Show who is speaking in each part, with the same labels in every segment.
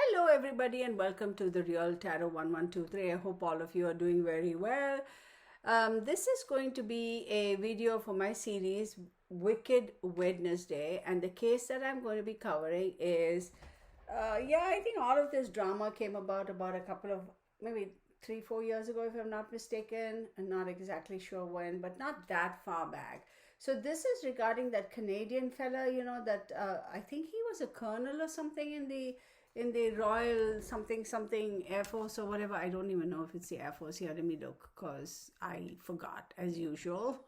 Speaker 1: Hello, everybody, and welcome to the Real Tarot 1123. I hope all of you are doing very well. This is going to be a video for my series Wicked Wednesday, and the case that I'm going to be covering is, I think all of this drama came about a couple of maybe 3-4 years ago, if I'm not mistaken. I'm not exactly sure when, but not that far back. So this is regarding that Canadian fella, that I think he was a colonel or something in the Royal something Air Force or whatever. I don't even know if it's the Air Force here. Let me look because I forgot as usual.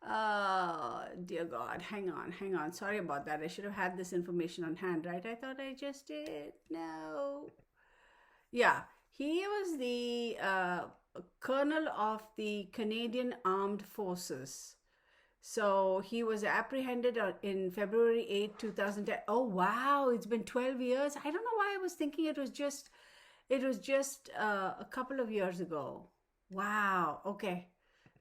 Speaker 1: Dear God, hang on. Sorry about that. I should have had this information on hand, right? I thought I just did. No. Yeah, he was the colonel of the Canadian Armed Forces. So he was apprehended in February 8, 2010. Oh, wow, it's been 12 years. I don't know why I was thinking it was just a couple of years ago. Wow. Okay.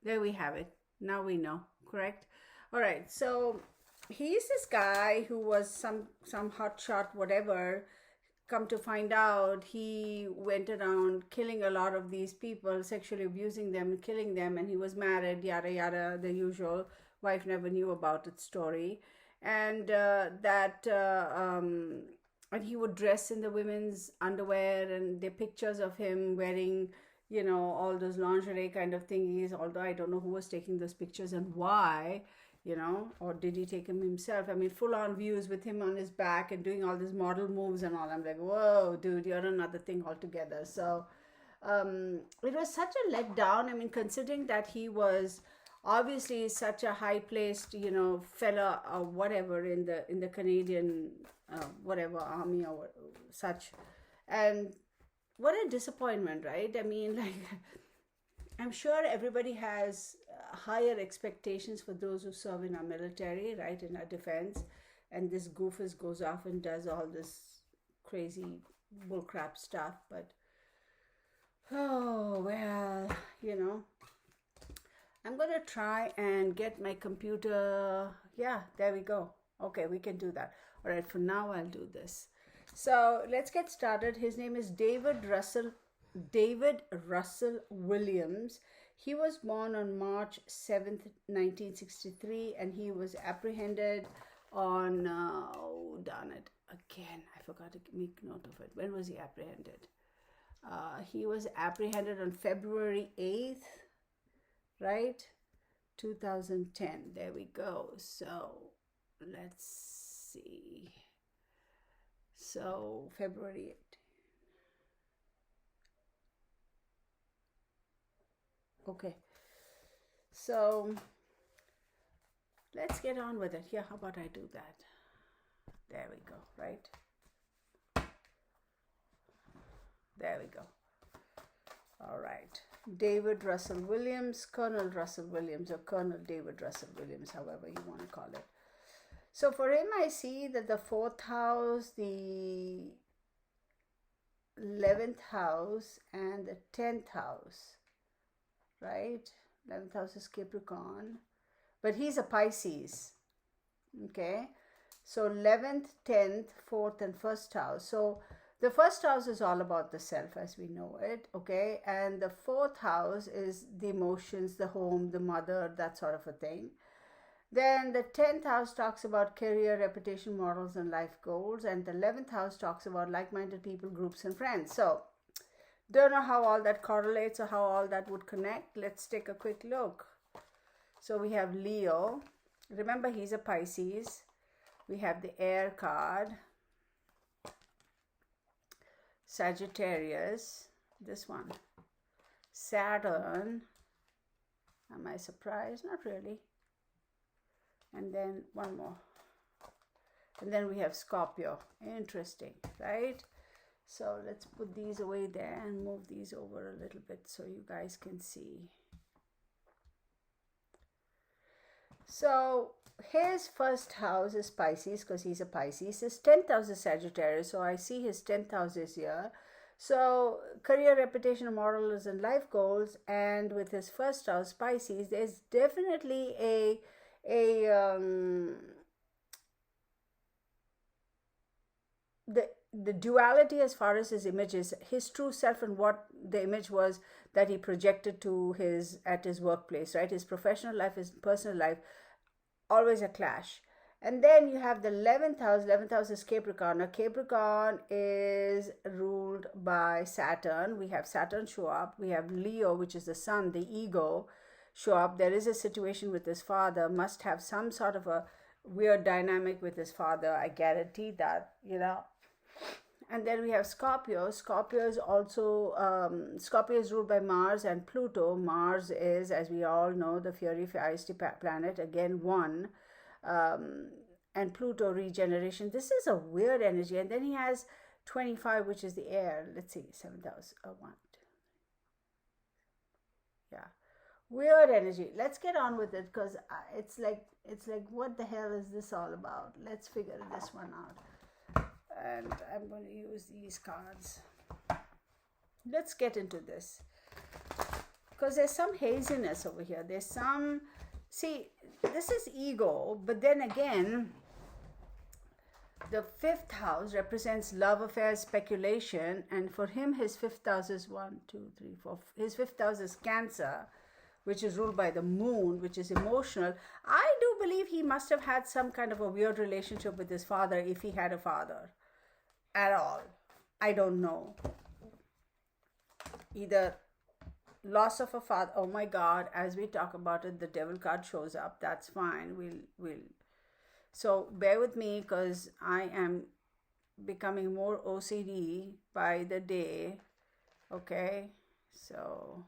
Speaker 1: There we have it. Now we know, correct? All right. So he's this guy who was some hotshot whatever. Come to find out, he went around killing a lot of these people, sexually abusing them, killing them, and he was married, yada yada, the usual. Wife never knew about its story, and and he would dress in the women's underwear, and the pictures of him wearing, all those lingerie kind of thingies. Although I don't know who was taking those pictures and why. Or did he take him himself? I mean, full on views with him on his back and doing all these model moves and all. I'm like, whoa, dude, you're another thing altogether. So it was such a letdown. I mean, considering that he was obviously such a high placed, fella or whatever in the Canadian whatever army or such. And what a disappointment, right? I mean, like, I'm sure everybody has higher expectations for those who serve in our military, right, in our defense. And this goofus goes off and does all this crazy bullcrap stuff. But, oh, well, I'm going to try and get my computer. Yeah, there we go. Okay, we can do that. All right, for now, I'll do this. So let's get started. His name is David Russell Williams. He was born on March 7th, 1963, and he was apprehended on, oh, darn it, again, I forgot to make note of it. When was he apprehended? He was apprehended on February 8th, right? 2010. There we go. So let's see. So February 8th. Okay, so let's get on with it. Yeah, how about I do that? There we go, right? There we go. All right. David Russell Williams, Colonel Russell Williams, or Colonel David Russell Williams, however you want to call it. So for him, I see that the 4th house, the 11th house, and the 10th house, right? 11th house is Capricorn, but he's a Pisces, okay? So 11th, 10th, 4th, and 1st house. So the 1st house is all about the self as we know it, okay? And the 4th house is the emotions, the home, the mother, that sort of a thing. Then the 10th house talks about career, reputation, morals, and life goals. And the 11th house talks about like-minded people, groups, and friends. So don't know how all that correlates or how all that would connect. Let's take a quick look. So we have Leo. Remember, he's a Pisces. We have the air card. Sagittarius. This one. Saturn. Am I surprised? Not really. And then one more. And then we have Scorpio. Interesting, right? So let's put these away there and move these over a little bit so you guys can see. So his 1st house is Pisces because he's a Pisces. His 10th house is Sagittarius. So I see his 10th house is here. So career, reputation, morals, and life goals. And with his 1st house, Pisces, there's definitely a the duality as far as his image is, his true self, and what the image was that he projected to his at his workplace, right? His professional life, his personal life, always a clash. And then you have the 11th house. 11th house is Capricorn. Now Capricorn is ruled by Saturn. We have Saturn show up. We have Leo, which is the sun, the ego, show up. There is a situation with his father. Must have some sort of a weird dynamic with his father. I guarantee that, you know. And then we have Scorpio. Scorpio is also, Scorpio is ruled by Mars and Pluto. Mars is, as we all know, the fiery, feisty planet, again, one. And Pluto, regeneration. This is a weird energy. And then he has 25, which is the air. Let's see, 7th house. Oh, 1, 2. Yeah. Weird energy. Let's get on with it, because it's like, what the hell is this all about? Let's figure this one out. And I'm going to use these cards. Let's get into this, because there's some haziness over here. There's some, see, this is ego, but then again, the 5th house represents love affairs, speculation, and for him, his 5th house is 1, 2, 3, 4. His 5th house is Cancer, which is ruled by the moon, which is emotional. I do believe he must have had some kind of a weird relationship with his father, if he had a father at all. I don't know. Either loss of a father. Oh my God, as we talk about it, the devil card shows up. That's fine. We'll. So bear with me, because I am becoming more OCD by the day. Okay, so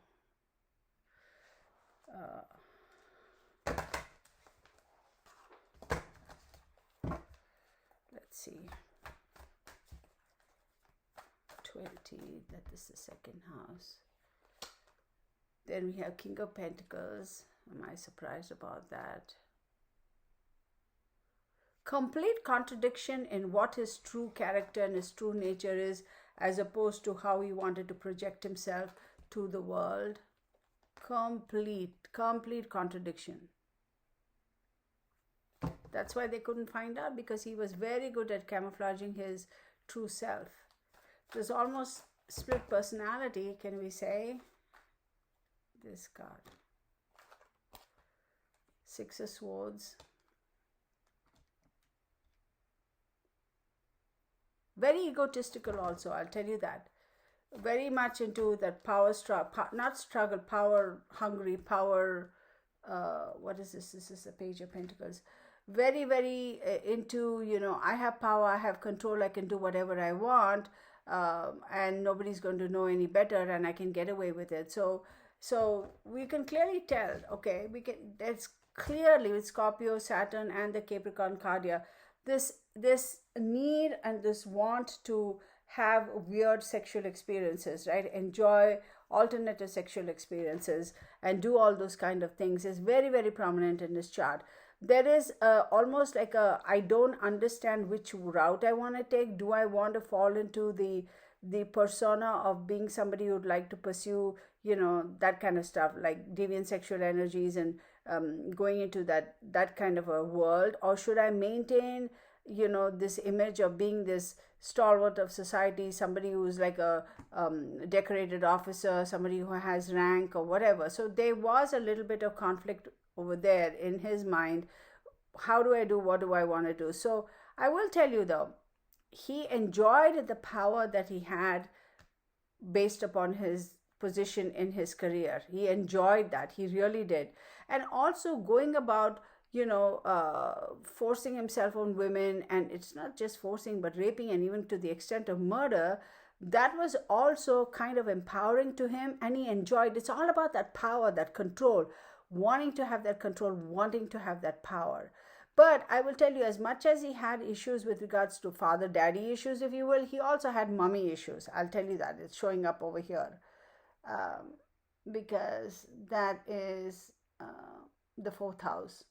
Speaker 1: let's see. 20, that is the 2nd house. Then we have King of Pentacles. Am I surprised about that? Complete contradiction in what his true character and his true nature is, as opposed to how he wanted to project himself to the world. Complete contradiction. That's why they couldn't find out, because he was very good at camouflaging his true self. There's almost split personality, can we say? This card. 6 of Swords. Very egotistical also, I'll tell you that. Very much into that power struggle, not struggle, power hungry, power, what is this? This is the Page of Pentacles. Very, very into, you know, I have power, I have control, I can do whatever I want. And nobody's going to know any better, and I can get away with it. So we can clearly tell, okay, that's clearly with Scorpio, Saturn, and the Capricorn card here, this need and this want to have weird sexual experiences, right? Enjoy alternative sexual experiences and do all those kind of things is very, very prominent in this chart. There is almost like I don't understand which route I want to take. Do I want to fall into the persona of being somebody who would like to pursue, you know, that kind of stuff, like deviant sexual energies and going into that kind of a world? Or should I maintain, you know, this image of being this stalwart of society, somebody who's like a decorated officer, somebody who has rank or whatever? So there was a little bit of conflict over there in his mind. How do I do? What do I want to do? So I will tell you though, he enjoyed the power that he had based upon his position in his career. He enjoyed that. He really did. And also going about, you know, forcing himself on women, and it's not just forcing, but raping, and even to the extent of murder, that was also kind of empowering to him, and he enjoyed. It's all about that power, that control, wanting to have that control, wanting to have that power. But I will tell you, as much as he had issues with regards to father-daddy issues, if you will, he also had mommy issues. I'll tell you that. It's showing up over here. Because that is the 4th house.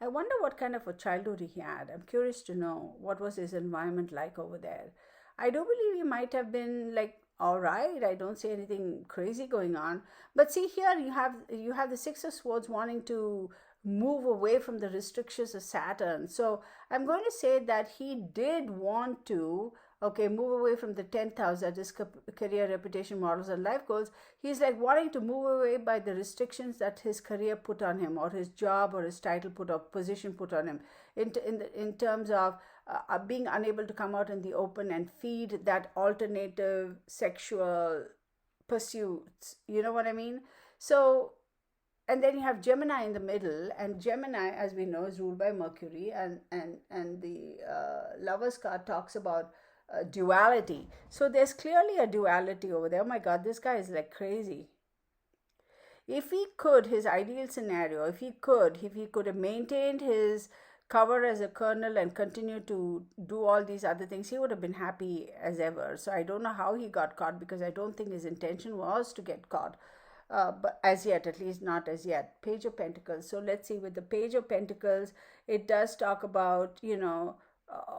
Speaker 1: I wonder what kind of a childhood he had. I'm curious to know what was his environment like over there. I do believe he might have been like, all right, I don't see anything crazy going on. But see here, you have the 6 of Swords wanting to move away from the restrictions of Saturn. So I'm going to say that he did want to, okay, move away from the 10th house, that is career, reputation, morals, and life goals. He's like wanting to move away by the restrictions that his career put on him, or his job, or his title put, or position put on him, in terms of being unable to come out in the open and feed that alternative sexual pursuits. You know what I mean? So, and then you have Gemini in the middle, and Gemini, as we know, is ruled by Mercury, and the Lovers card talks about duality. So there's clearly a duality over there. Oh my God, this guy is like crazy. If he could, his ideal scenario, if he could have maintained his cover as a colonel and continue to do all these other things, he would have been happy as ever. So I don't know how he got caught, because I don't think his intention was to get caught. But as yet, at least not as yet. Page of Pentacles. So let's see, with the Page of Pentacles, it does talk about,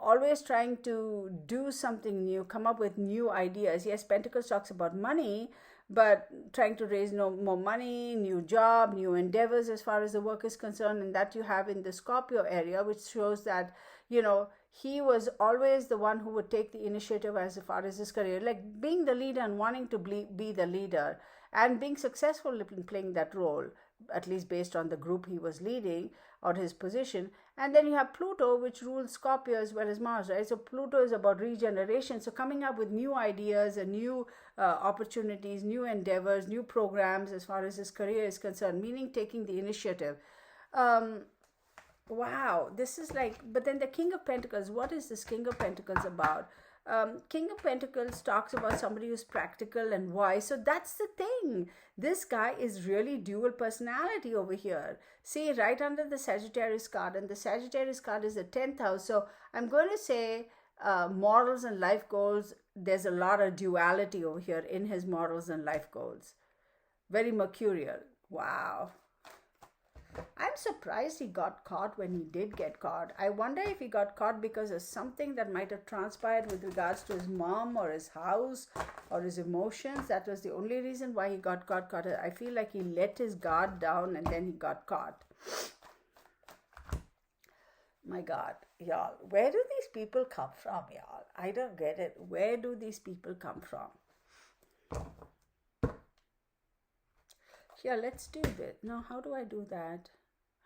Speaker 1: always trying to do something new, come up with new ideas. Yes, Pentacles talks about money, but trying to raise more money, new job, new endeavors as far as the work is concerned. And that you have in the Scorpio area, which shows that, he was always the one who would take the initiative as far as his career, like being the leader and wanting to be the leader and being successful in playing that role, at least based on the group he was leading or his position. And then you have Pluto, which rules Scorpio as well as Mars, right? So Pluto is about regeneration. So coming up with new ideas and new opportunities, new endeavors, new programs as far as his career is concerned, meaning taking the initiative. Wow, this is like, but then the King of Pentacles, what is this King of Pentacles about? King of Pentacles talks about somebody who's practical and wise. So that's the thing. This guy is really dual personality over here. See, right under the Sagittarius card, and the Sagittarius card is the 10th house. So I'm going to say morals and life goals. There's a lot of duality over here in his morals and life goals. Very mercurial. Wow. I'm surprised he got caught when he did get caught. I wonder if he got caught because of something that might have transpired with regards to his mom or his house or his emotions. That was the only reason why he got caught. I feel like he let his guard down and then he got caught. My God, y'all, where do these people come from, y'all? I don't get it. Where do these people come from? Yeah, let's do this. No, how do I do that?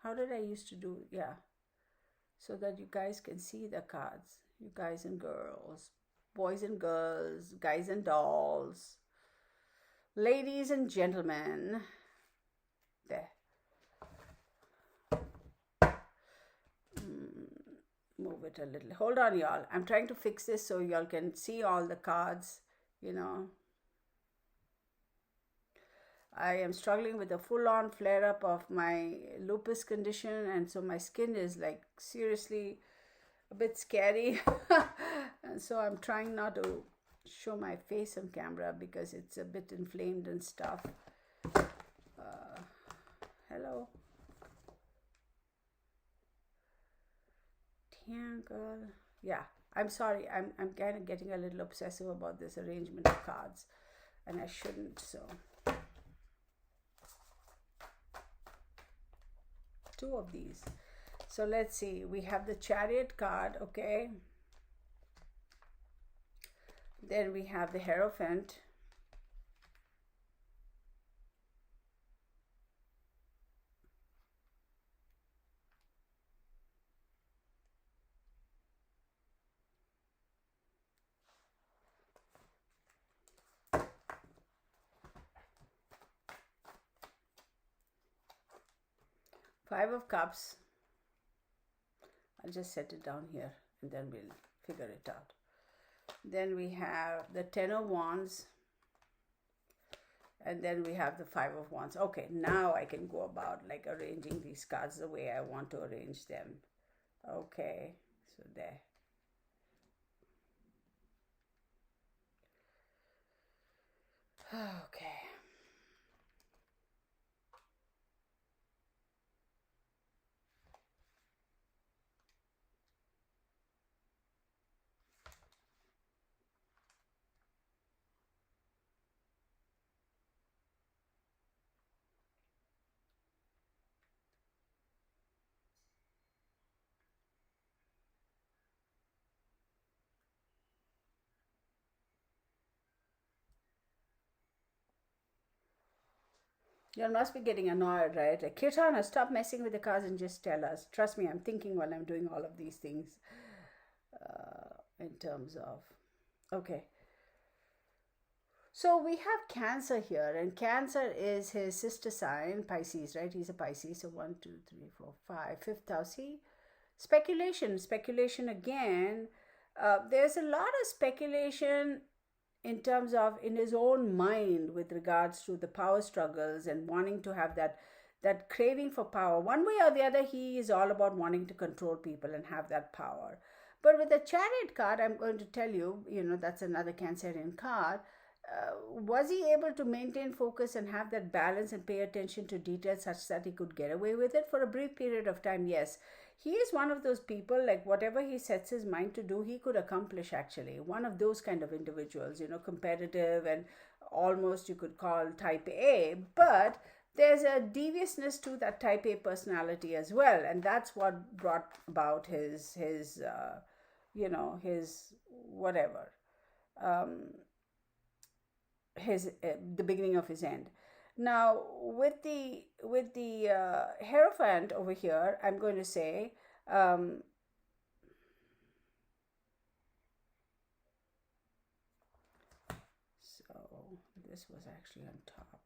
Speaker 1: How did I used to do? Yeah. So that you guys can see the cards. You guys and girls. Boys and girls. Guys and dolls. Ladies and gentlemen. There. Move it a little. Hold on, y'all. I'm trying to fix this so y'all can see all the cards, I am struggling with a full-on flare-up of my lupus condition, and so my skin is like seriously a bit scary. And so I'm trying not to show my face on camera because it's a bit inflamed and stuff. Hello. Damn, girl. Yeah, I'm sorry. I'm kind of getting a little obsessive about this arrangement of cards, and I shouldn't, so... Two of these. So let's see. We have the Chariot card, okay? Then we have the Hierophant. Five of Cups. I'll just set it down here and then we'll figure it out. Then we have the Ten of Wands. And then we have the Five of Wands. Okay, now I can go about like arranging these cards the way I want to arrange them. Okay, so there. Okay. You must be getting annoyed, right? Like, Kirtana, stop messing with the cars and just tell us. Trust me, I'm thinking while I'm doing all of these things in terms of. Okay. So we have Cancer here, and Cancer is his sister sign, Pisces, right? He's a Pisces. So 1, 2, 3, 4, 5, fifth house. See, speculation again. There's a lot of speculation in terms of in his own mind with regards to the power struggles and wanting to have that craving for power. One way or the other, he is all about wanting to control people and have that power. But with the Chariot card, I'm going to tell you, that's another Cancerian card. Was he able to maintain focus and have that balance and pay attention to details such that he could get away with it for a brief period of time? Yes. He is one of those people, like whatever he sets his mind to do, he could accomplish actually. One of those kind of individuals, competitive and almost you could call type A. But there's a deviousness to that type A personality as well. And that's what brought about his whatever. The beginning of his end. Now with the Hierophant over here, I'm going to say so this was actually on top.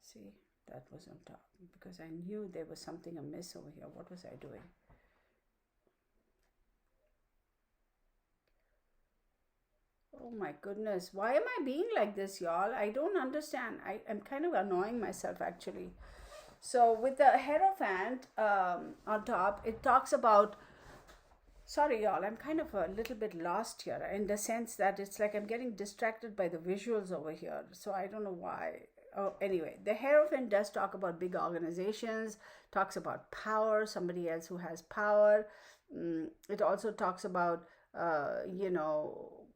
Speaker 1: See, that was on top because I knew there was something amiss over here. What was I doing? Oh my goodness. Why am I being like this, y'all? I don't understand. I'm kind of annoying myself actually. So with the Hierophant on top, it talks about. Sorry, y'all. I'm kind of a little bit lost here in the sense that it's like I'm getting distracted by the visuals over here. So I don't know why. Oh, anyway, the Hierophant does talk about big organizations, talks about power, somebody else who has power. It also talks about,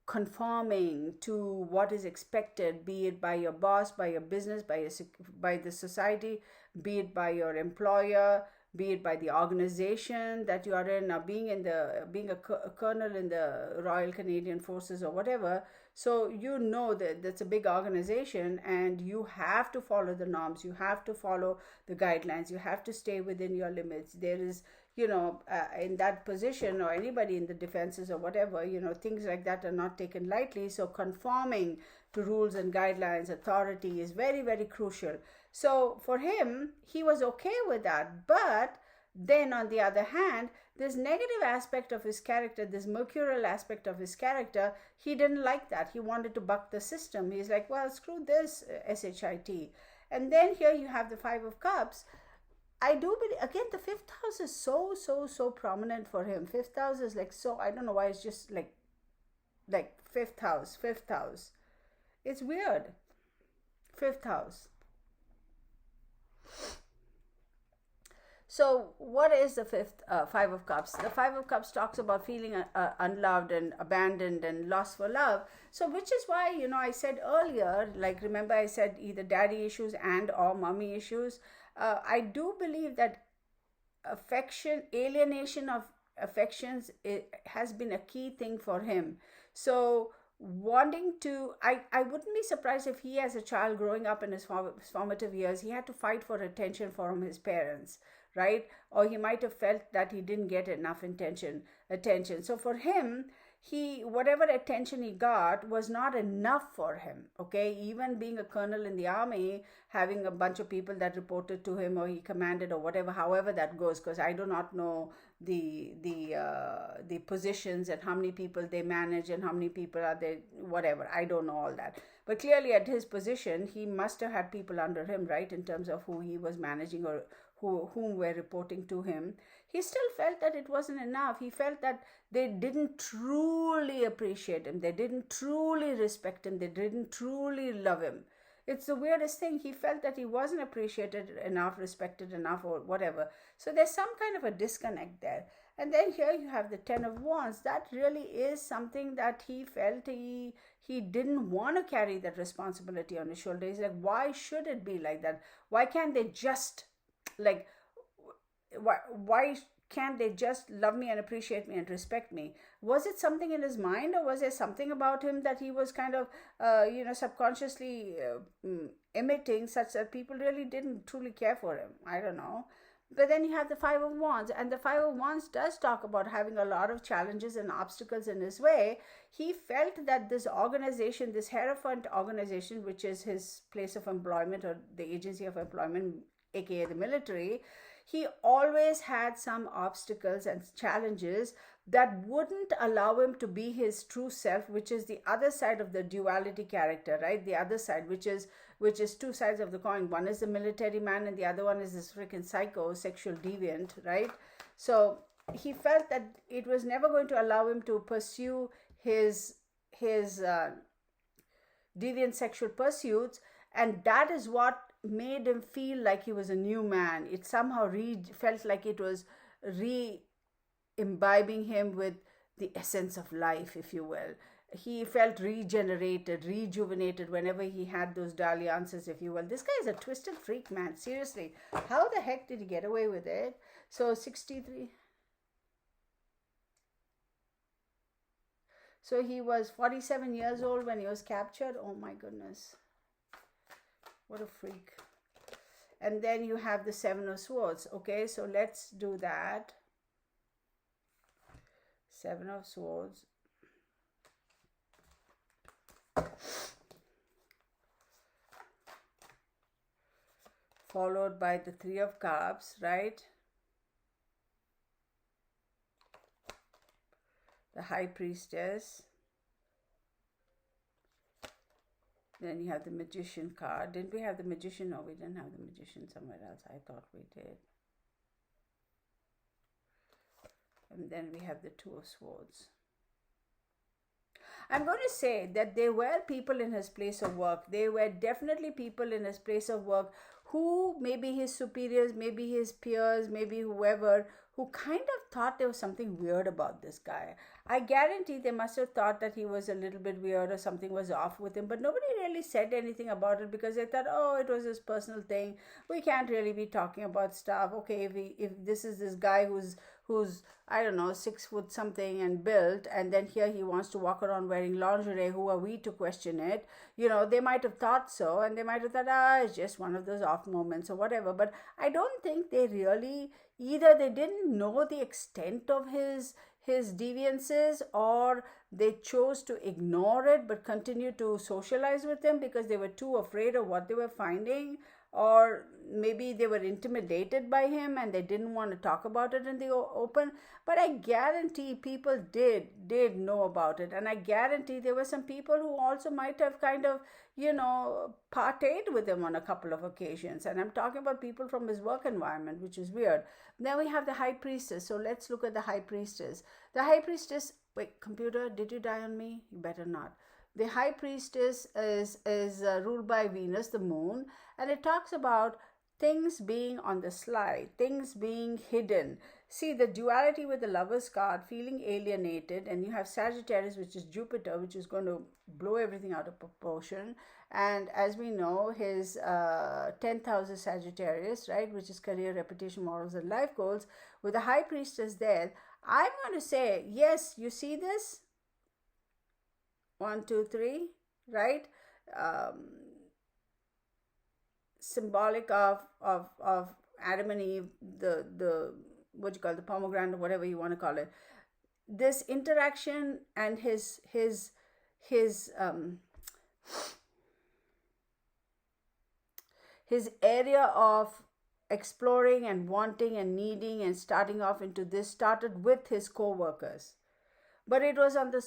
Speaker 1: conforming to what is expected, be it by your boss, by your business, by the society, be it by your employer, be it by the organization that you are in. Now, being a colonel in the Royal Canadian Forces or whatever, so that that's a big organization, and you have to follow the norms, you have to follow the guidelines, you have to stay within your limits. There is in that position, or anybody in the defenses or whatever, things like that are not taken lightly. So conforming to rules and guidelines, authority is very, very crucial. So for him, he was okay with that. But then on the other hand, this negative aspect of his character, this mercurial aspect of his character, he didn't like that. He wanted to buck the system. He's like, well, screw this, SHIT. And then here you have the Five of Cups. I do believe, again, the fifth house is so prominent for him. Fifth house is like, so, I don't know why it's just like fifth house. It's weird. Fifth house. So what is the Five of Cups? The Five of Cups talks about feeling unloved and abandoned and lost for love. So which is why, I said earlier, like, remember I said either daddy issues and or mommy issues. I do believe that alienation of affections, it has been a key thing for him. So wanting to, I wouldn't be surprised if he, as a child growing up in his formative years, he had to fight for attention from his parents, right? Or he might have felt that he didn't get enough attention. So for him, whatever attention he got was not enough for him. Okay, even being a colonel in the army, having a bunch of people that reported to him or he commanded or whatever, however that goes, because I do not know the positions and how many people they manage and how many people are there, whatever. I don't know all that. But clearly at his position, he must have had people under him, right, in terms of who he was managing or whom were reporting to him. He still felt that it wasn't enough. He felt that they didn't truly appreciate him. They didn't truly respect him. They didn't truly love him. It's the weirdest thing. He felt that he wasn't appreciated enough, respected enough, or whatever. So there's some kind of a disconnect there. And then here you have the Ten of Wands. That really is something that he felt he didn't want to carry that responsibility on his shoulder. He's like, why should it be like that? Why can't they just, like, why can't they just love me and appreciate me and respect me? Was it something in his mind, or was there something about him that he was kind of, subconsciously emitting, such that people really didn't truly care for him? I don't know. But then you have the Five of Wands, and the Five of Wands does talk about having a lot of challenges and obstacles in his way. He felt that this organization, this Hierophant organization, which is his place of employment or the agency of employment, aka the military, he always had some obstacles and challenges that wouldn't allow him to be his true self, which is the other side of the duality character, right? The other side, which is two sides of the coin. One is the military man, and the other one is this freaking psycho, sexual deviant, right? So he felt that it was never going to allow him to pursue his deviant sexual pursuits, and that is what made him feel like he was a new man. It somehow felt like it was imbibing him with the essence of life, if you will. He felt regenerated, rejuvenated whenever he had those dalliances, if you will. This guy is a twisted freak, man. Seriously. How the heck did he get away with it? So 63. So he was 47 years old when he was captured. Oh my goodness. What a freak. And then you have the Seven of Swords. Okay, so let's do that. Seven of Swords. Followed by the Three of Cups, right? The High Priestess. Then you have the Magician card. Didn't we have the Magician? No, we didn't have the Magician somewhere else. I thought we did. And then we have the Two of Swords. I'm going to say that there were people in his place of work. There were definitely people in his place of work who, maybe his superiors, maybe his peers, maybe whoever, who kind of thought there was something weird about this guy. I guarantee they must have thought that he was a little bit weird or something was off with him, but nobody really said anything about it because they thought, oh, it was his personal thing. We can't really be talking about stuff. Okay, if this is this guy who's I don't know, 6 foot something and built, and then here he wants to walk around wearing lingerie, who are we to question it? They might have thought so, and they might have thought, it's just one of those off moments or whatever. But I don't think they really, either they didn't know the extent of his deviances, or they chose to ignore it but continue to socialize with him because they were too afraid of what they were finding, or maybe they were intimidated by him and they didn't want to talk about it in the open. But I guarantee people did know about it, and I guarantee there were some people who also might have kind of partayed with him on a couple of occasions. And I'm talking about people from his work environment, which is weird. Then we have the High Priestess. So let's look at the High Priestess. The High Priestess, wait, computer, did you die on me? You better not. The High Priestess is ruled by Venus, the moon, and it talks about things being on the sly, things being hidden. See, the duality with the Lover's card, feeling alienated, and you have Sagittarius, which is Jupiter, which is going to blow everything out of proportion. And as we know, his 10th house is Sagittarius, right, which is career, reputation, morals, and life goals. With the High Priestess there, I'm going to say, yes, you see this? 1, 2, 3, right? Symbolic of Adam and Eve, the what you call the pomegranate, or whatever you want to call it. This interaction and his area of exploring and wanting and needing and starting off into this started with his co-workers. But it was on the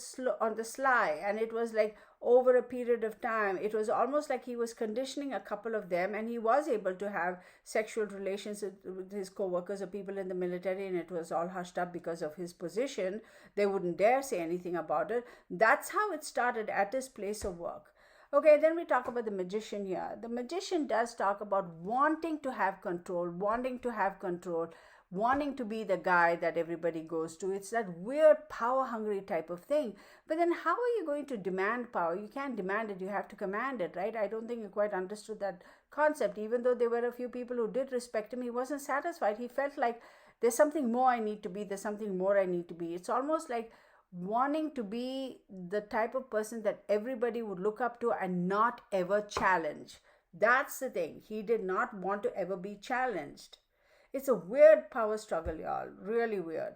Speaker 1: sly, and it was like over a period of time. It was almost like he was conditioning a couple of them, and he was able to have sexual relations with his co-workers or people in the military, and it was all hushed up because of his position. They wouldn't dare say anything about it. That's how it started at his place of work. Okay, then we talk about the magician here. The magician does talk about wanting to have control, wanting to be the guy that everybody goes to. It's that weird power hungry type of thing. But then how are you going to demand power? You can't demand it, you have to command it, right? I don't think you quite understood that concept. Even though there were a few people who did respect him, he wasn't satisfied. He felt like there's something more I need to be, there's something more I need to be. It's almost like wanting to be the type of person that everybody would look up to and not ever challenge. That's the thing. He did not want to ever be challenged. It's a weird power struggle, y'all. Really weird.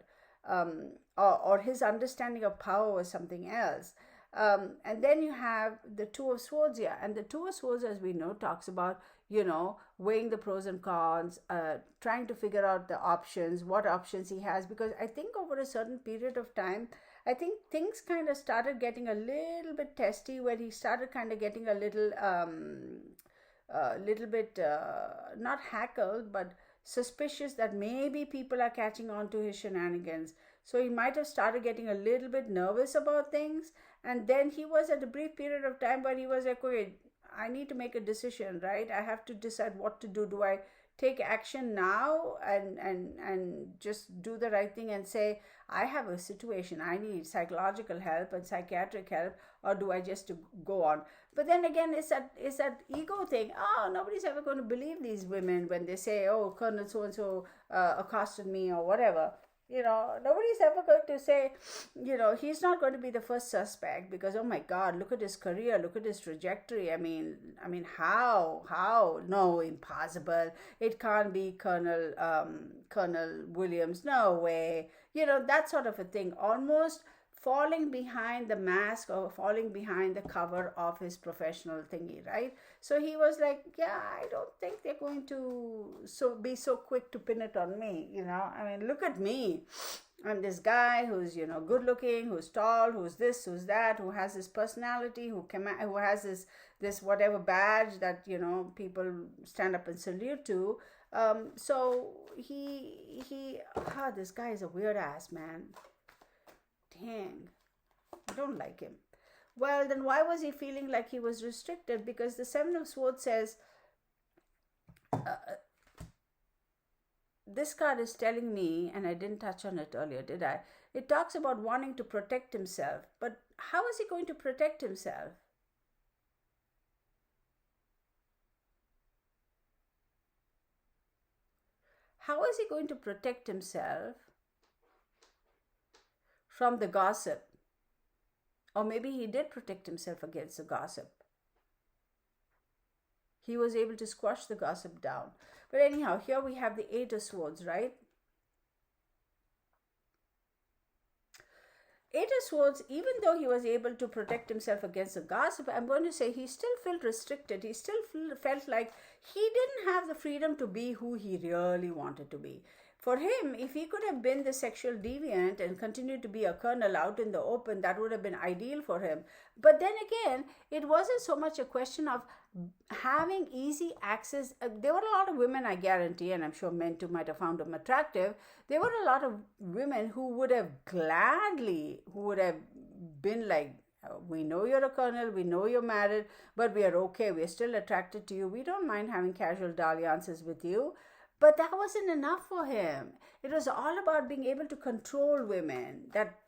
Speaker 1: Or his understanding of power was something else. And then you have the Two of Swords here. And the Two of Swords, as we know, talks about, weighing the pros and cons, trying to figure out the options, what options he has. Because I think over a certain period of time, I think things kind of started getting a little bit testy, where he started kind of getting a little bit, not hackled, but suspicious that maybe people are catching on to his shenanigans. So he might have started getting a little bit nervous about things. And then he was at a brief period of time where he was like, okay, I need to make a decision, right? I have to decide what to do. Do I take action now and just do the right thing and say, I have a situation, I need psychological help and psychiatric help, or do I just go on? But then again, it's that ego thing. Oh, nobody's ever going to believe these women when they say, oh, Colonel so-and-so accosted me or whatever. Nobody's ever going to say, he's not going to be the first suspect, because, oh my God, look at his career, look at his trajectory. I mean, how? No, impossible. It can't be Colonel Williams. No way. That sort of a thing. Almost falling behind the mask or falling behind the cover of his professional thingy, right? So he was like, yeah, I don't think they're going to be so quick to pin it on me. I mean, look at me. I'm this guy who's, good looking, who's tall, who's this, who's that, who has this personality, who has this whatever badge that, people stand up and salute to. So this guy is a weird ass, man. Dang, I don't like him. Well, then why was he feeling like he was restricted? Because the Seven of Swords says, this card is telling me, and I didn't touch on it earlier, did I? It talks about wanting to protect himself. But how is he going to protect himself? How is he going to protect himself from the gossip? Or maybe he did protect himself against the gossip. He was able to squash the gossip down. But anyhow, here we have the Eight of Swords, right? Eight of Swords, even though he was able to protect himself against the gossip, I'm going to say he still felt restricted. He still felt like he didn't have the freedom to be who he really wanted to be. For him, if he could have been the sexual deviant and continued to be a colonel out in the open, that would have been ideal for him. But then again, it wasn't so much a question of having easy access. There were a lot of women, I guarantee, and I'm sure men too might have found him attractive. There were a lot of women who would have been like, we know you're a colonel, we know you're married, but we are okay. We're still attracted to you. We don't mind having casual dalliances with you. But that wasn't enough for him. It was all about being able to control women, that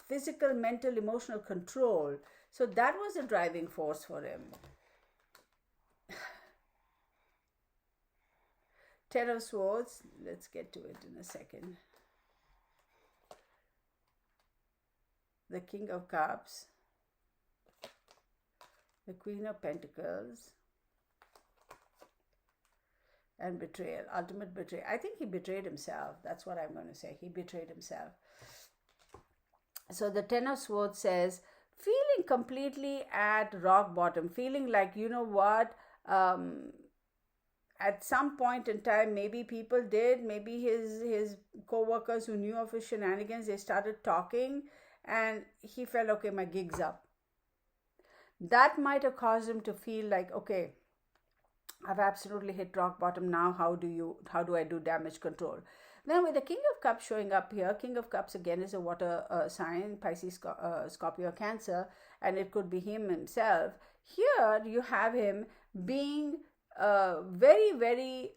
Speaker 1: physical, mental, emotional control. So that was the driving force for him. Ten of Swords, let's get to it in a second. The King of Cups, the Queen of Pentacles, and betrayal, ultimate betrayal. I think he betrayed himself. That's what I'm going to say. He betrayed himself. So the Ten of Swords says, feeling completely at rock bottom, feeling like, you know what, at some point in time, maybe people did, maybe his co-workers who knew of his shenanigans, they started talking, and he felt, okay, my gig's up. That might have caused him to feel like, okay, I've absolutely hit rock bottom now. How do I do damage control? Then with the King of Cups showing up here, King of Cups again is a water sign, Pisces, Scorpio, Cancer, and it could be him himself. Here you have him being very, very,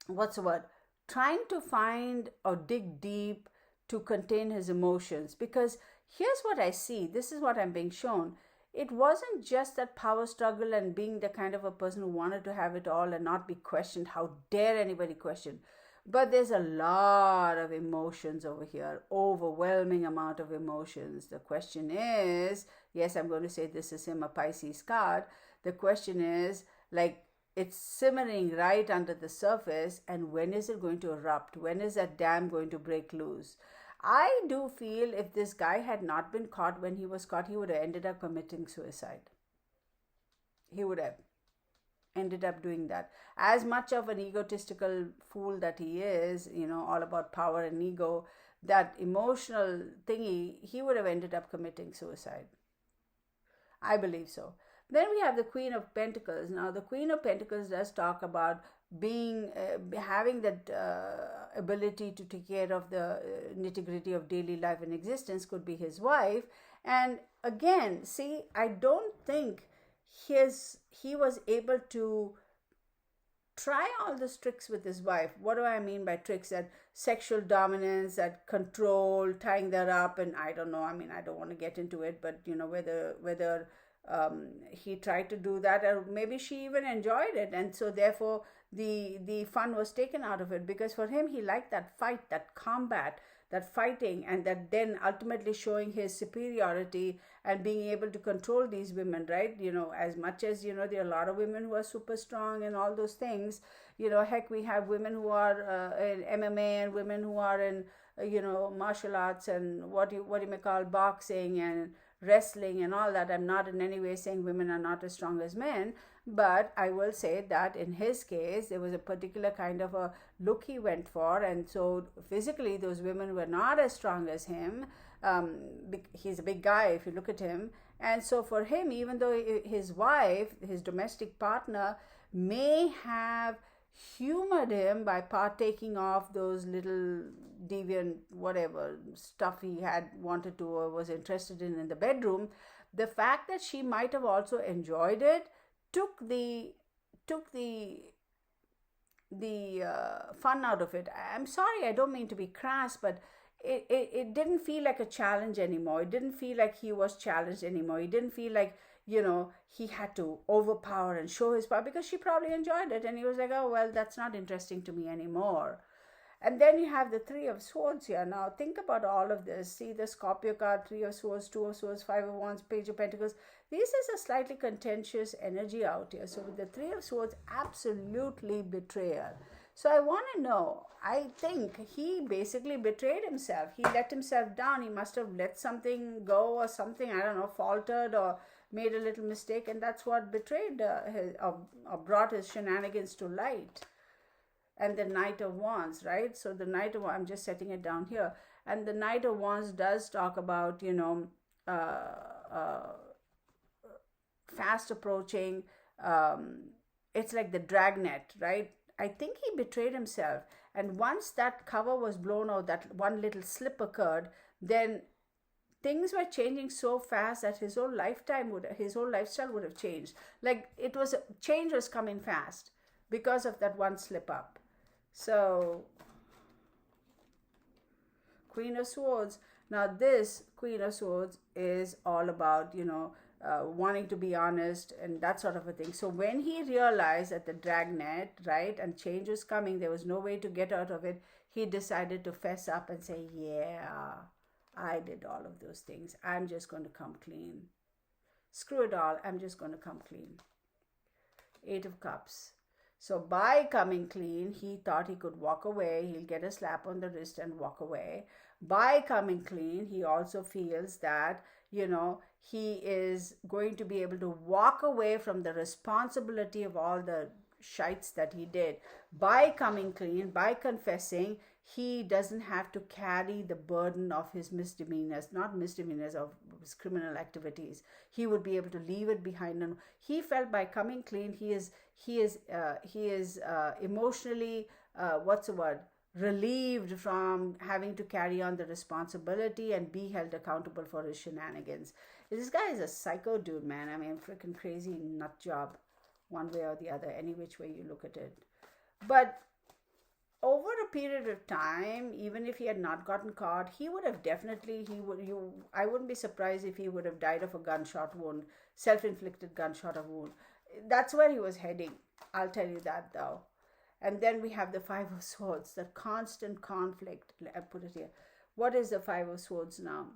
Speaker 1: what's the word, trying to find or dig deep to contain his emotions. Because here's what I see, this is what I'm being shown. It wasn't just that power struggle and being the kind of a person who wanted to have it all and not be questioned. How dare anybody question? But there's a lot of emotions over here, overwhelming amount of emotions. The question is, yes, I'm going to say this is him, a Pisces card. The question is, like, it's simmering right under the surface, and when is it going to erupt? When is that dam going to break loose? I do feel if this guy had not been caught when he was caught, he would have ended up committing suicide. He would have ended up doing that. As much of an egotistical fool that he is, all about power and ego, that emotional thingy, he would have ended up committing suicide. I believe so. Then we have the Queen of Pentacles. Now, the Queen of Pentacles does talk about having that ability to take care of the nitty-gritty of daily life and existence. Could be his wife. And again, see, I don't think he was able to try all those tricks with his wife. What do I mean by tricks? That sexual dominance, that control, tying that up, and I don't know. I mean, I don't want to get into it, but whether he tried to do that, or maybe she even enjoyed it, and so therefore the fun was taken out of it. Because for him, he liked that fight, that combat, that fighting, and that then ultimately showing his superiority and being able to control these women, right? As much as there are a lot of women who are super strong and all those things. Heck, we have women who are in MMA, and women who are in martial arts, and what you may call boxing and wrestling and all that. I'm not in any way saying women are not as strong as men, but I will say that in his case, there was a particular kind of a look he went for, and so physically those women were not as strong as him. He's a big guy if you look at him, and so for him, even though his wife, his domestic partner, may have humored him by partaking of those little deviant whatever stuff he had wanted to or was interested in the bedroom, the fact that she might have also enjoyed it took the fun out of it. I'm sorry, I don't mean to be crass, but it didn't feel like a challenge anymore. It didn't feel like he was challenged anymore. It didn't feel like he had to overpower and show his power, because she probably enjoyed it, and he was like, oh well, that's not interesting to me anymore. And then you have the Three of Swords here. Now think about all of this. See the Scorpio card, Three of Swords, Two of Swords, Five of Wands, Page of Pentacles. This is a slightly contentious energy out here. So with the Three of Swords, absolutely betrayal. So I want to know, I think he basically betrayed himself. He let himself down. He must have let something go or something, I don't know, faltered or made a little mistake, and that's what betrayed or brought his shenanigans to light. And the Knight of Wands, right? So the Knight of Wands, I'm just setting it down here. And the Knight of Wands does talk about, fast approaching. It's like the dragnet, right? I think he betrayed himself. And once that cover was blown out, that one little slip occurred, then things were changing so fast that his whole lifestyle would have changed. Like change was coming fast because of that one slip up. So, Queen of Swords. Now, this Queen of Swords is all about, wanting to be honest and that sort of a thing. So, when he realized that the dragnet, right, and change was coming, there was no way to get out of it, he decided to fess up and say, yeah, I did all of those things. I'm just going to come clean. Screw it all. I'm just going to come clean. Eight of Cups. So by coming clean, he thought he could walk away. He'll get a slap on the wrist and walk away. By coming clean, he also feels that, he is going to be able to walk away from the responsibility of all the shites that he did. By coming clean, by confessing, he doesn't have to carry the burden of his not misdemeanors, of his criminal activities. He would be able to leave it behind. And he felt by coming clean, he is emotionally, relieved from having to carry on the responsibility and be held accountable for his shenanigans. This guy is a psycho dude, man. I mean, freaking crazy nut job, one way or the other, any which way you look at it. But over a period of time, even if he had not gotten caught, he would have definitely, I wouldn't be surprised if he would have died of a gunshot wound, self-inflicted gunshot wound. That's where he was heading. I'll tell you that, though. And then we have the Five of Swords, the constant conflict. I put it here. What is the Five of Swords now?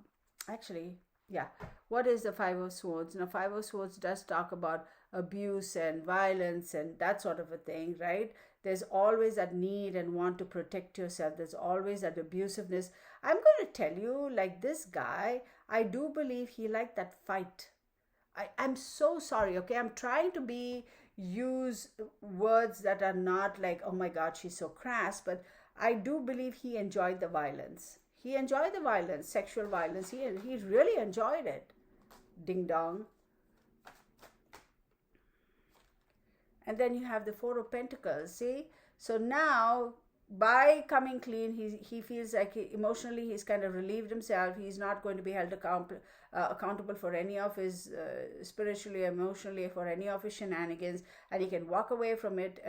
Speaker 1: Actually, yeah. What is the Five of Swords? Now, Five of Swords does talk about abuse and violence and that sort of a thing, right? There's always that need and want to protect yourself. There's always that abusiveness. I'm going to tell you, like this guy, I do believe he liked that fight. I'm so sorry, okay? I'm trying to use words that are not like, oh my God, she's so crass, but I do believe he enjoyed the violence. He enjoyed the violence, sexual violence. He really enjoyed it. Ding dong. And then you have the Four of Pentacles, see? So now, by coming clean, he feels like emotionally he's kind of relieved himself. He's not going to be held accountable for any of his, spiritually, emotionally, for any of his shenanigans. And he can walk away from it,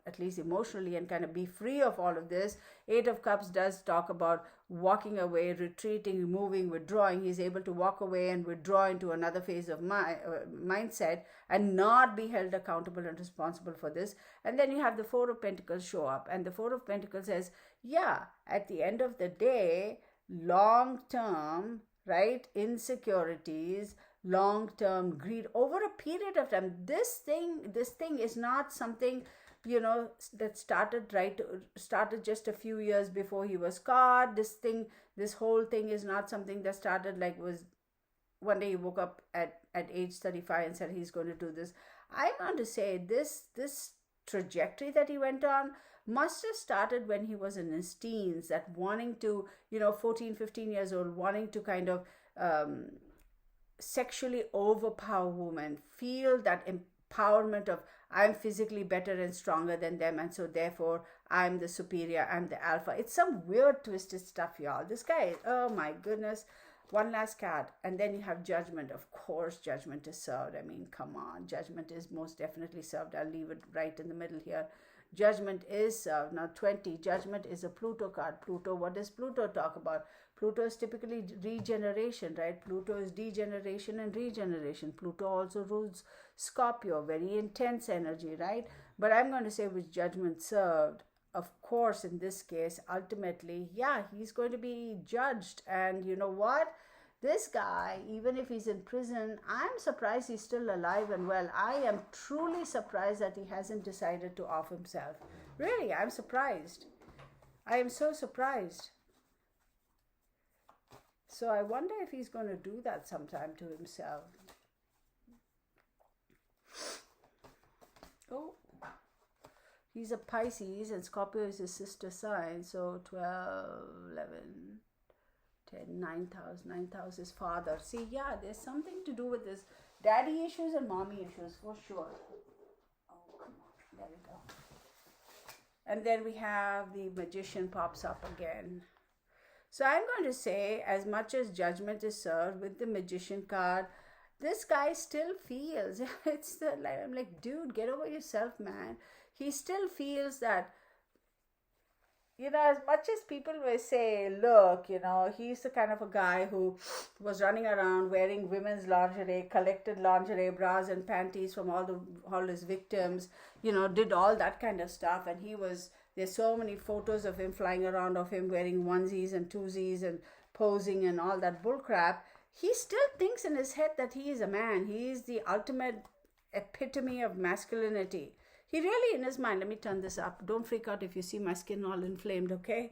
Speaker 1: at least emotionally, and kind of be free of all of this. Eight of Cups does talk about walking away, retreating, moving, withdrawing. He's able to walk away and withdraw into another phase of mindset and not be held accountable and responsible for this. And then you have the Four of Pentacles show up, and the Four of Pentacles says, yeah, at the end of the day, long term, right, insecurities, long-term greed over a period of time. This thing is not something, that started just a few years before he was caught. This whole thing is not something that started like was one day he woke up at age 35 and said he's going to do this. I'm going to say this trajectory that he went on must have started when he was in his teens, that wanting to, 14, 15 years old, wanting to kind of sexually overpower women, feel that empowerment of I'm physically better and stronger than them, and so therefore I'm the superior, I'm the alpha. It's some weird twisted stuff, y'all. This guy, oh my goodness. One last card, and then you have Judgment. Of course, Judgment is served. I mean, come on. Judgment is most definitely served. I'll leave it right in the middle here. Judgment is served. Now, 20. Judgment is a Pluto card. Pluto, what does Pluto talk about? Pluto is typically regeneration, right? Pluto is degeneration and regeneration. Pluto also rules Scorpio, very intense energy, right? But I'm going to say with Judgment served, of course, in this case, ultimately, yeah, he's going to be judged. And you know what? This guy, even if he's in prison, I'm surprised he's still alive and well. I am truly surprised that he hasn't decided to off himself. Really, I'm surprised. I am so surprised. So I wonder if he's going to do that sometime to himself. Oh. He's a Pisces and Scorpio is his sister sign. So 12, 11, 10, 9,000. 9,000 is father. See, yeah, there's something to do with this daddy issues and mommy issues for sure. Oh, come on. There we go. And then we have the Magician pops up again. So I'm going to say, as much as Judgment is served with the Magician card, this guy still feels, I'm like, dude, get over yourself, man. He still feels that, as much as people may say, look, he's the kind of a guy who was running around wearing women's lingerie, collected lingerie, bras and panties from all his victims, did all that kind of stuff. And there's so many photos of him flying around of him wearing onesies and twosies and posing and all that bullcrap. He still thinks in his head that he is a man. He is the ultimate epitome of masculinity. He really, in his mind, let me turn this up. Don't freak out if you see my skin all inflamed, okay?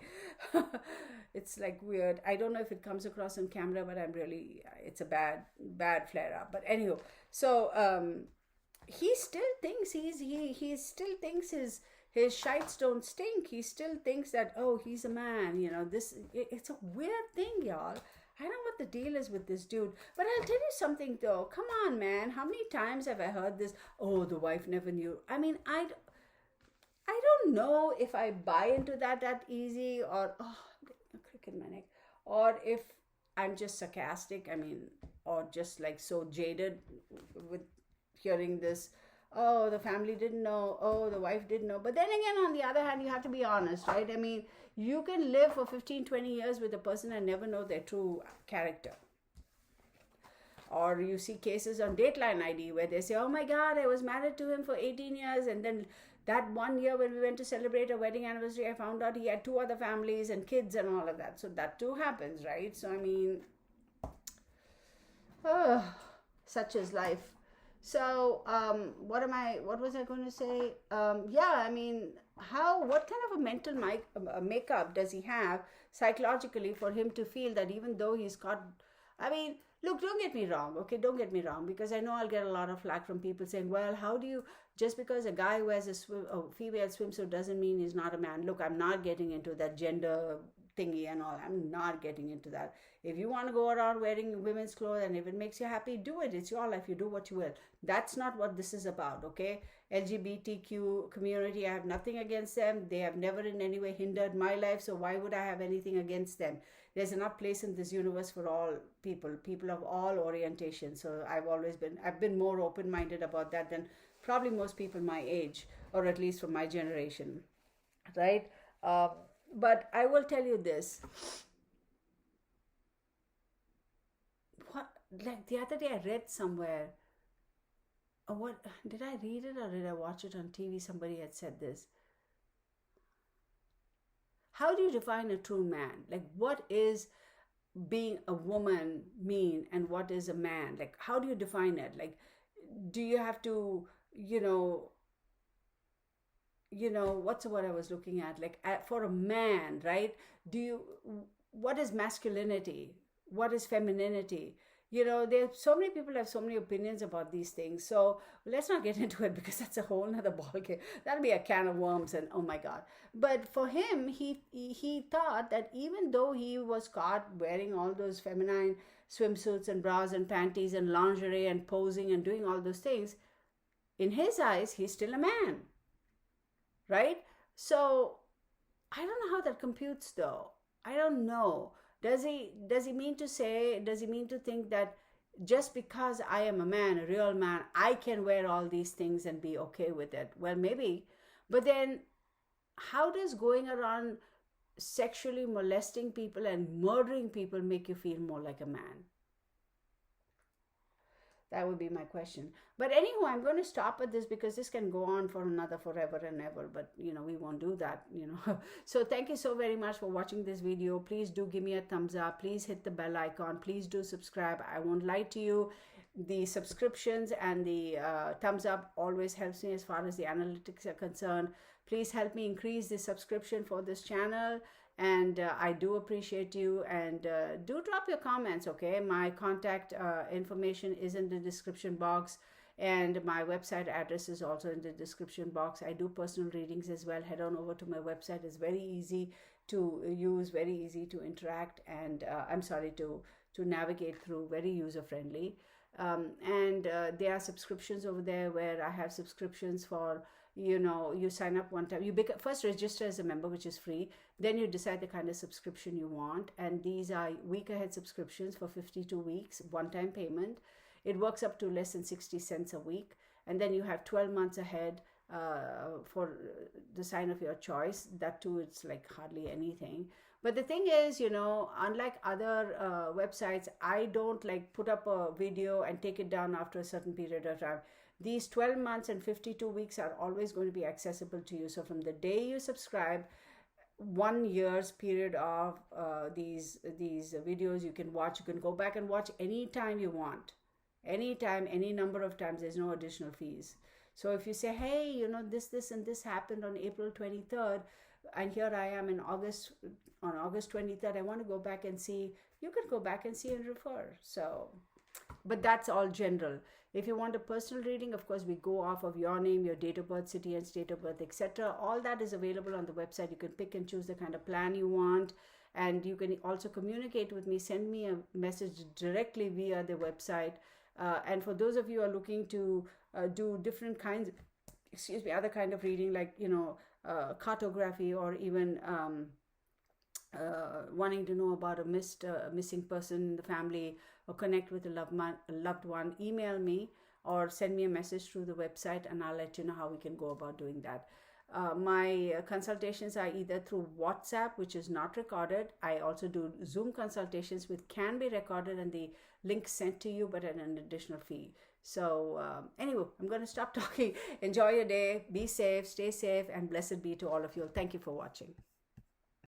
Speaker 1: It's like weird. I don't know if it comes across on camera, but it's a bad flare up. But anyhow, so he still thinks he still thinks his shites don't stink. He still thinks that, oh, he's a man. It's a weird thing, y'all. I don't know what the deal is with this dude. But I'll tell you something, though. Come on, man. How many times have I heard this? Oh, the wife never knew. I mean, I don't know if I buy into that easy, or oh, I'm getting a crick in my neck, or if I'm just sarcastic. I mean, or just like so jaded with hearing this. Oh, the family didn't know. Oh, the wife didn't know. But then again, on the other hand, you have to be honest, right? I mean, you can live for 15, 20 years with a person and never know their true character. Or you see cases on Dateline ID where they say, oh my God, I was married to him for 18 years. And then that one year when we went to celebrate a wedding anniversary, I found out he had two other families and kids and all of that. So that too happens, right? So, I mean, oh, such is life. So, what was I going to say? Yeah, I mean, what kind of a mental makeup does he have psychologically for him to feel that even though he's got, I mean, look, don't get me wrong, okay? Don't get me wrong, because I know I'll get a lot of flack from people saying, well, how do you, just because a guy wears a female swimsuit doesn't mean he's not a man. Look, I'm not getting into that gender thingy and all. I'm not getting into that. If you want to go around wearing women's clothes and if it makes you happy, do it. It's your life. You do what you will. That's not what this is about, okay? LGBTQ community, I have nothing against them. They have never in any way hindered my life, so why would I have anything against them? There's enough place in this universe for all people of all orientations. So I've been more open-minded about that than probably most people my age, or at least from my generation, right? But I will tell you this. What, like the other day I read somewhere, what did I read it or did I watch it on TV? Somebody had said this. How do you define a true man? Like, what is being a woman mean, and what is a man? Like, how do you define it? Like, do you have to, what's what I was looking at? Like, for a man, right? What is masculinity? What is femininity? There's so many people have so many opinions about these things. So let's not get into it, because that's a whole nother ballgame. That'll be a can of worms, and oh my God. But for him, he thought that even though he was caught wearing all those feminine swimsuits and bras and panties and lingerie and posing and doing all those things, in his eyes, he's still a man, right? So I don't know how that computes, though. I don't know. Does he mean to think that just because I am a man, a real man, I can wear all these things and be okay with it? Well, maybe. But then how does going around sexually molesting people and murdering people make you feel more like a man? That would be my question. But anyhow, I'm going to stop at this because this can go on for another forever and ever. But, we won't do that, So thank you so very much for watching this video. Please do give me a thumbs up. Please hit the bell icon. Please do subscribe. I won't lie to you. The subscriptions and the thumbs up always helps me as far as the analytics are concerned. Please help me increase the subscription for this channel. And I do appreciate you, and do drop your comments, okay? My contact information is in the description box, and my website address is also in the description box. I do personal readings as well. Head on over to my website. It's very easy to use, very easy to interact, and to navigate through, very user friendly. And there are subscriptions over there where I have subscriptions for, you sign up one time, first register as a member, which is free. Then you decide the kind of subscription you want, and these are week ahead subscriptions for 52 weeks, one-time payment. It works up to less than 60 cents a week, and then you have 12 months ahead for the sign of your choice. That too, it's like hardly anything. But the thing is, unlike other websites, I don't like put up a video and take it down after a certain period of time. These 12 months and 52 weeks are always going to be accessible to you. So from the day you subscribe, 1 year's period of these videos you can watch. You can go back and watch anytime you want. Anytime, any number of times. There's no additional fees. So if you say, hey, this and this happened on April 23rd, and here I am on August 23rd, I want to go back and see, you can go back and see and refer. So, but that's all general. If you want a personal reading, of course, we go off of your name, your date of birth, city and state of birth, etc. All that is available on the website. You can pick and choose the kind of plan you want. And you can also communicate with me, send me a message directly via the website. And for those of you who are looking to do different kinds, other kind of reading, like, cartography, or even wanting to know about a missing person in the family, or connect with a loved one, email me or send me a message through the website, and I'll let you know how we can go about doing that. My consultations are either through WhatsApp, which is not recorded. I also do Zoom consultations, which can be recorded and the link sent to you, but at an additional fee. So anyway, I'm going to stop talking. Enjoy your day. Be safe, stay safe, and blessed be to all of you. Thank you for watching.